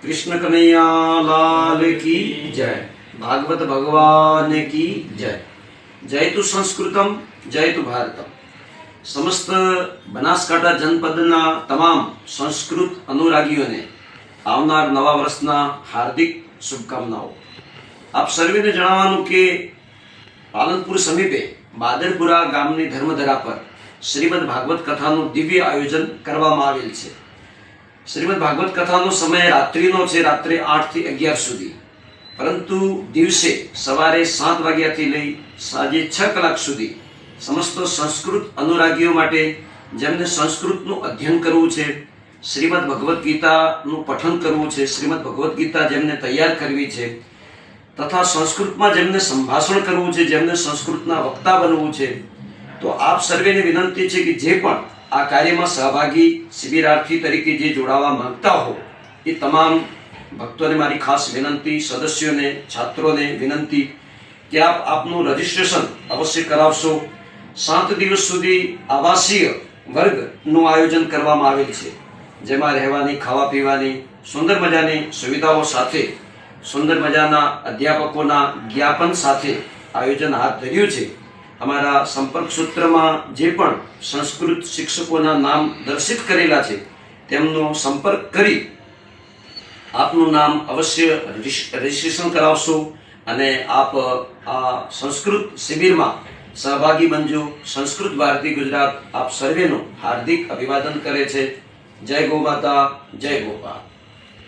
कृष्ण कन्हैया लाल की जय। भागवत भगवान की जय। जय तु संस्कृतम, जय तु भारतम। समस्त बनासकांठा जनपदना तमाम संस्कृत अनुरागीओने आवनार नवा वर्षना हार्दिक शुभकामनाओं। आप सर्वेने जणाववानुं के पालनपुर समीपे बादरपुरा गामनी धर्मधरा पर श्रीमद भागवत कथानुं दिव्य आयोजन करवामां आवेल छे। श्रीमद भागवत कथानो समय रात्रिनो छे, रात्रे 8 થી 11 सुधी, परंतु दिवसे सवारे 7 वाग्याथी लई सांजे 6 कलाक सुधी समस्त संस्कृत अनुरागीओ माटे जेमने संस्कृतनुं अध्ययन करवुं छे, श्रीमद भगवत गीतानुं पठन करवुं छे, श्रीमद भगवत गीता जेमने तैयार करवी छे तथा संस्कृतमां जेमने संभाषण करवुं छे, जेमने संस्कृतना वक्ता बनवुं छे, तो आप सर्वेने विनंती छे कि जे पण आ कार्यमां सहभागी शिबिरार्थी तरीके जे जोड़ावा मांगता हो ए तमाम भक्तोने मारी खास विनंती, सदस्योने, छात्रोने विनंती कि आप आपनुं रजिस्ट्रेशन अवश्य करावशो। 7 दिवस सुधी आवासीय वर्गनुं आयोजन करवामां आवेल छे, जेमां रहेवानी, खावा पीवानी सुंदर मजानी सुविधाओं साथे, सुंदर मजाना अध्यापकोना ज्ञापन साथे आयोजन हाथ धर्युं छे। अमारा संपर्क सूत्र में जे पण संस्कृत शिक्षकोना नाम दर्शित करेला छे तेमनो संपर्क करी आपनु नाम अवश्य रजिस्ट्रेशन करावशो अने आप आ संस्कृत शिबिर में सहभागी बनजो। संस्कृत भारती गुजरात आप सर्वेनो हार्दिक अभिवादन करे छे। जय गौ माता, जय गोपाल।